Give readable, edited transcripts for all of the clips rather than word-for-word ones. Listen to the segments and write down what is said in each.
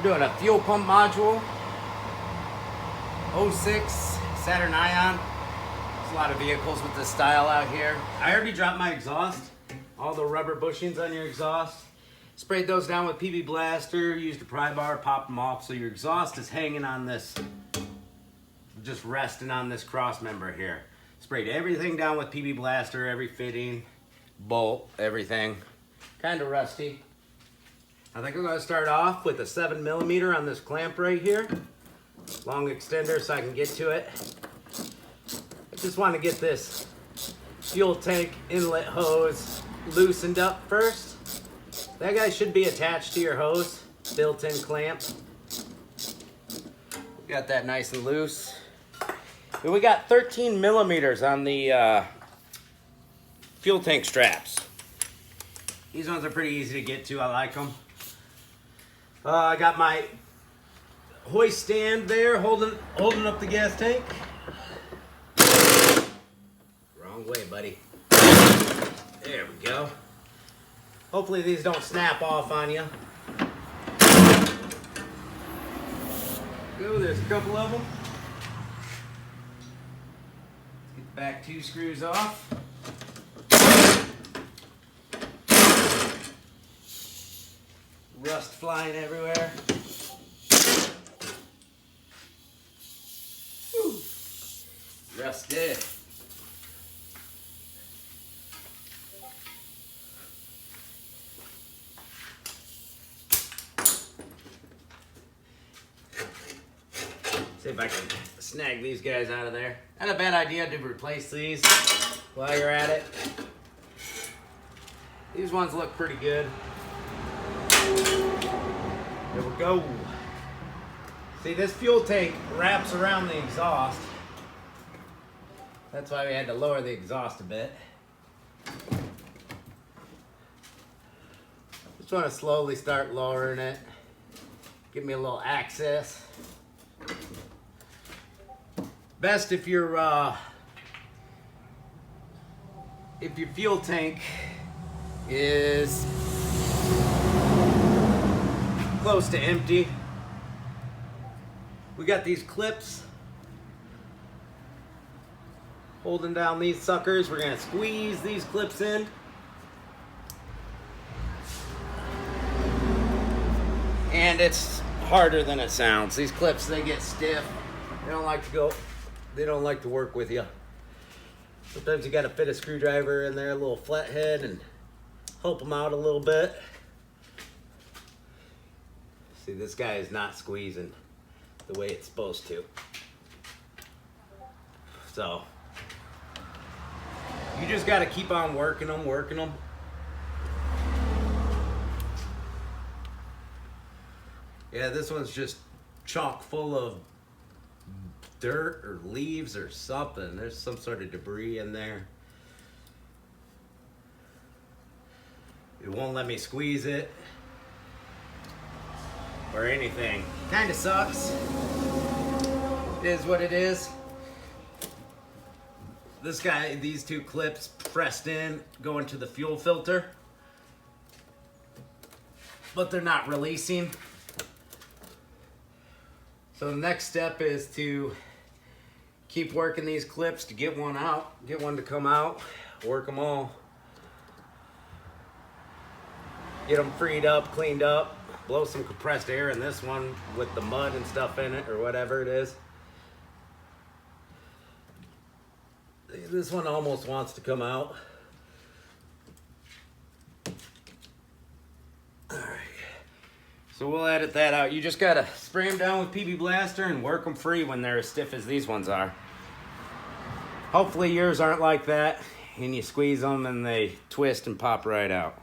We're doing a fuel pump module, '06 Saturn Ion. There's a lot of vehicles with this style out here. I already dropped my exhaust, all the rubber bushings on your exhaust. Sprayed those down with PB Blaster, used a pry bar, popped them off, so your exhaust is hanging on this, just resting on this cross member here. Sprayed everything down with PB Blaster, every fitting, bolt, everything. Kind of rusty. I think I'm going to start off with a 7mm on this clamp right here. Long extender so I can get to it. I just want to get this fuel tank inlet hose loosened up first. That guy should be attached to your hose, built-in clamp. Got that nice and loose. And we got 13mm on the fuel tank straps. These ones are pretty easy to get to. I like them. I got my hoist stand there holding up the gas tank. Wrong way, buddy. There we go. Hopefully these don't snap off on you. There's a couple of them. Let's get the back 2 screws off. Rust flying everywhere. Woo. Rusted. See if I can snag these guys out of there. Not a bad idea to replace these while you're at it. These ones look pretty good. There we go. See, this fuel tank wraps around the exhaust. That's why we had to lower the exhaust a bit. Just want to slowly start lowering it. Give me a little access. Best if your fuel tank is close to empty. We got these clips holding down these suckers. We're gonna squeeze these clips in. And it's harder than it sounds. These clips, they get stiff. They don't like to work with you. Sometimes you gotta fit a screwdriver in there, a little flathead, and help them out a little bit. See, this guy is not squeezing the way it's supposed to. So, you just gotta keep on working them. Yeah, this one's just chock full of dirt or leaves or something. There's some sort of debris in there. It won't let me squeeze it or anything. Kind of sucks. It is what it is. These 2 clips pressed in, go into the fuel filter, but they're not releasing. So the next step is to keep working these clips to get one out, get one to come out, work them all. Get them freed up, cleaned up, blow some compressed air in this one with the mud and stuff in it or whatever it is. This one almost wants to come out. So we'll edit that out. You just gotta spray them down with PB Blaster and work them free when they're as stiff as these ones are. Hopefully yours aren't like that and you squeeze them and they twist and pop right out.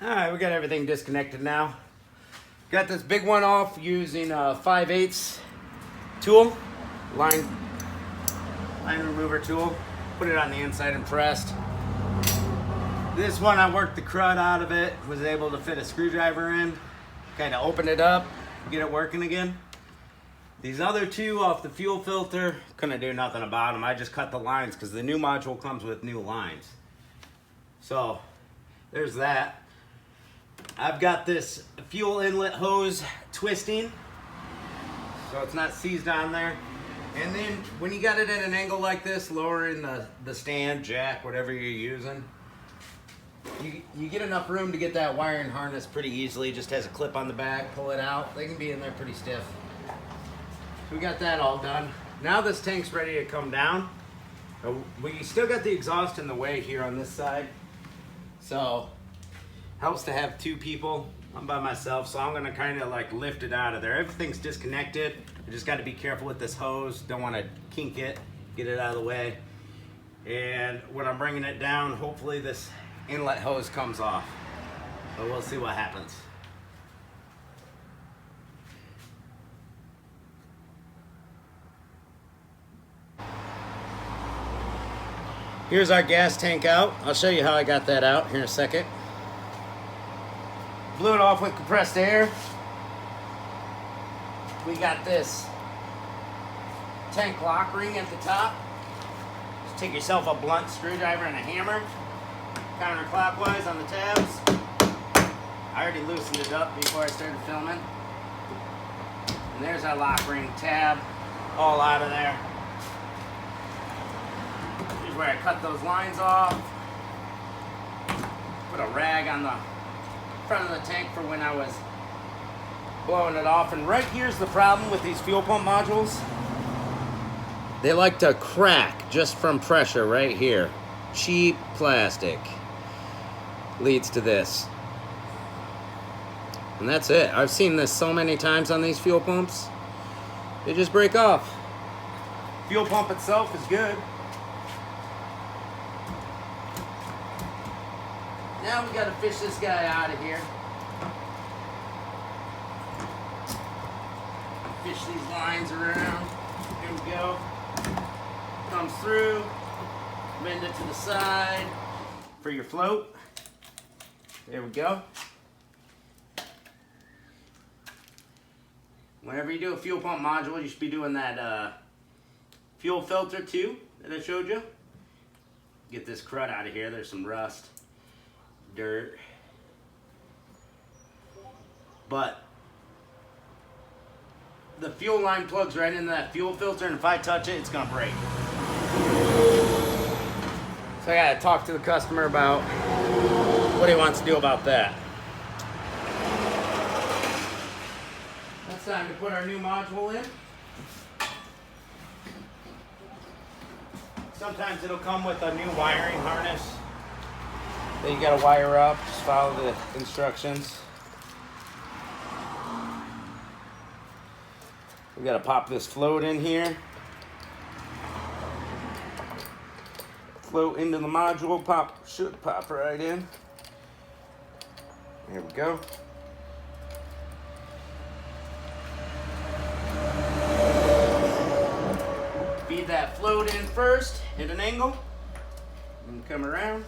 Alright, we got everything disconnected now. Got this big one off using a 5/8 tool, line remover tool. Put it on the inside and pressed. This one, I worked the crud out of it, was able to fit a screwdriver in, kind of open it up, get it working again. These other 2 off the fuel filter, couldn't do nothing about them. I just cut the lines because the new module comes with new lines. So, there's that. I've got this fuel inlet hose twisting, so it's not seized on there. And then when you got it at an angle like this, lowering the stand, jack, whatever you're using, you get enough room to get that wiring harness pretty easily. Just has a clip on the back, pull it out. They can be in there pretty stiff. So we got that all done. Now this tank's ready to come down. We still got the exhaust in the way here on this side. So helps to have two people. I'm by myself, so I'm gonna kind of like lift it out of there. Everything's disconnected. I just got to be careful with this hose. Don't want to kink it, get it out of the way. And when I'm bringing it down, hopefully this inlet hose comes off. But we'll see what happens. Here's our gas tank out. I'll show you how I got that out here in a second. Blew it off with compressed air. We got this tank lock ring at the top. Just take yourself a blunt screwdriver and a hammer, counterclockwise on the tabs. I already loosened it up before I started filming. And there's our lock ring tab, all out of there. Here's where I cut those lines off. Put a rag on the front of the tank for when I was blowing it off. And right here's the problem with these fuel pump modules. They like to crack just from pressure right here. Cheap plastic leads to this. And that's it. I've seen this so many times on these fuel pumps. They just break off. Fuel pump itself is good. Now we gotta fish this guy out of here. Fish these lines around. Here we go. Comes through. Bend it to the side for your float. There we go. Whenever you do a fuel pump module, you should be doing that fuel filter too that I showed you. Get this crud out of here. There's some rust, dirt. But the fuel line plugs right into that fuel filter, and if I touch it, it's gonna break. So I gotta talk to the customer about what he wants to do about that. It's time to put our new module in. Sometimes it'll come with a new wiring harness that you gotta wire up. Just follow the instructions. We gotta pop this float in here. Float into the module, should pop right in. Here we go. Feed that float in first, hit an angle, and come around.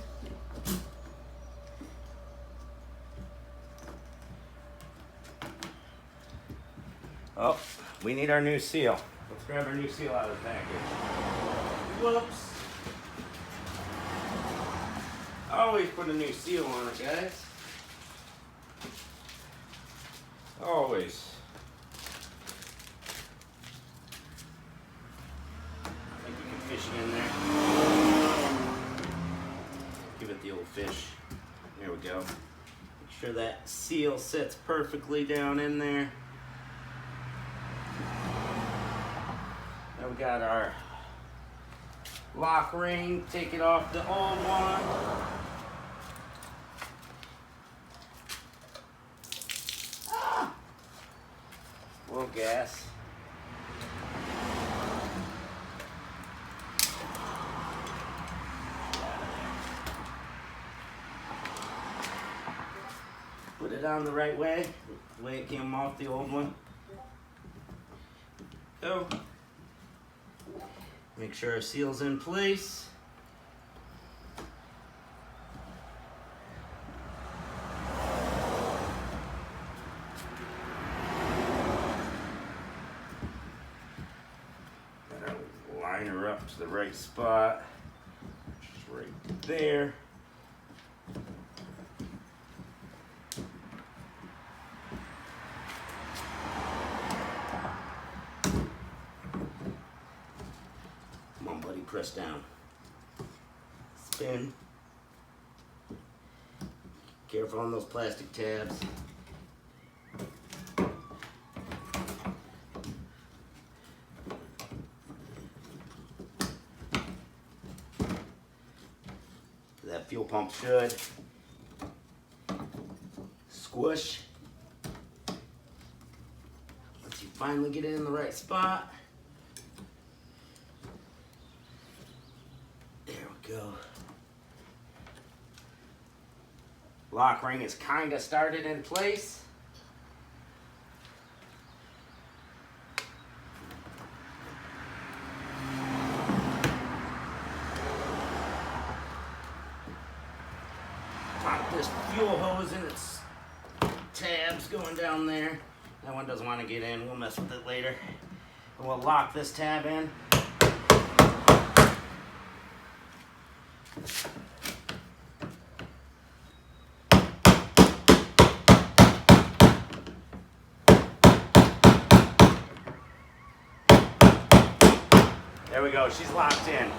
Oh, we need our new seal. Let's grab our new seal out of the package. Whoops. Always put a new seal on it, guys. Always. I think we can fish it in there. Give it the old fish. There we go. Make sure that seal sits perfectly down in there. Now we got our lock ring. Take it off the old one. A little gas. Put it on the right way, the way it came off the old one. So, make sure our seal's in place. Line her up to the right spot, which is right there. press down. Spin. Careful on those plastic tabs. That fuel pump should squish. Once you finally get it in the right spot. There we go. Lock ring is kind of started in place. Pop this fuel hose in its tabs going down there. That one doesn't want to get in. We'll mess with it later. And we'll lock this tab in. There we go, she's locked in.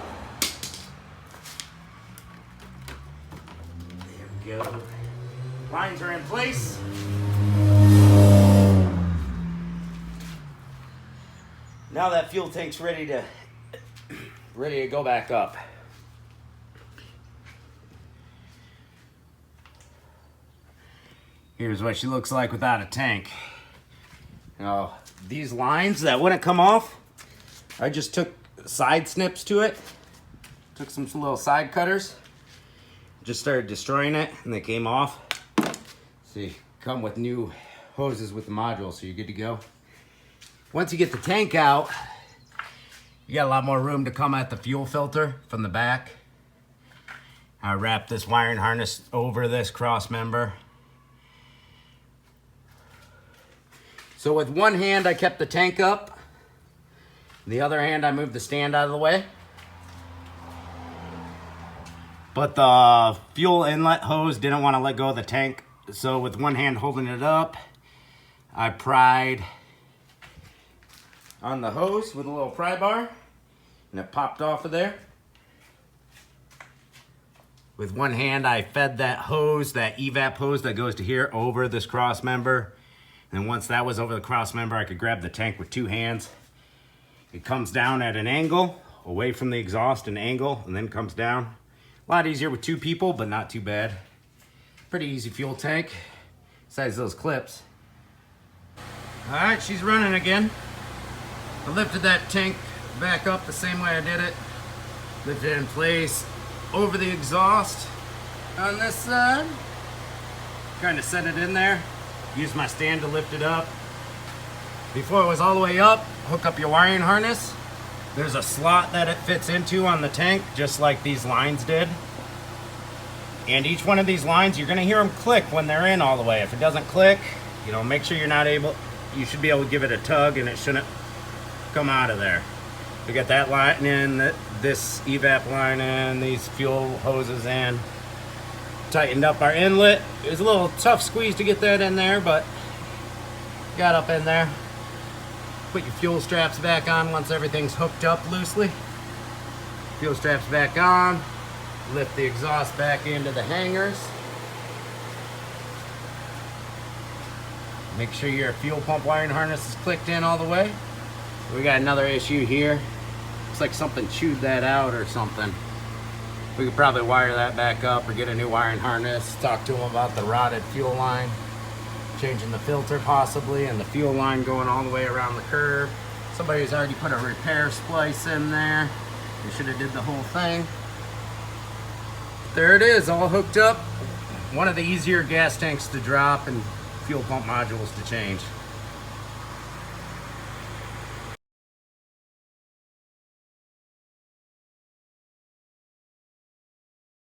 There we go. Lines are in place. Now that fuel tank's ready to go back up. Here's what she looks like without a tank. Now, these lines that wouldn't come off, I just took side snips to it. Took some little side cutters. Just started destroying it and they came off. See, come with new hoses with the module, so you're good to go. Once you get the tank out, you got a lot more room to come at the fuel filter from the back. I wrap this wiring harness over this cross member. So with one hand, I kept the tank up. The other hand, I moved the stand out of the way. But the fuel inlet hose didn't want to let go of the tank. So with one hand holding it up, I pried on the hose with a little pry bar, and it popped off of there. With one hand, I fed that hose, that evap hose that goes to here, over this cross member. And once that was over the cross member, I could grab the tank with two hands. It comes down at an angle, away from the exhaust, an angle, and then comes down. A lot easier with two people, but not too bad. Pretty easy fuel tank, besides those clips. All right, she's running again. I lifted that tank back up the same way I did it. Lifted it in place over the exhaust on this side. Kind of set it in there. Use my stand to lift it up. Before it was all the way up, hook up your wiring harness. There's a slot that it fits into on the tank, just like these lines did. And each one of these lines, you're gonna hear them click when they're in all the way. If it doesn't click, you know, make sure you're not able, you should be able to give it a tug and it shouldn't come out of there. We got that line in, this evap line in, these fuel hoses in. Tightened up our inlet. It was a little tough squeeze to get that in there, but got up in there. Put your fuel straps back on once everything's hooked up loosely. Fuel straps back on. Lift the exhaust back into the hangers. Make sure your fuel pump wiring harness is clicked in all the way. We got another issue here. Looks like something chewed that out or something. We could probably wire that back up or get a new wiring harness. Talk to them about the rotted fuel line. Changing the filter possibly, and the fuel line going all the way around the curve. Somebody's already put a repair splice in there. They should have did the whole thing. There it is, all hooked up. One of the easier gas tanks to drop and fuel pump modules to change.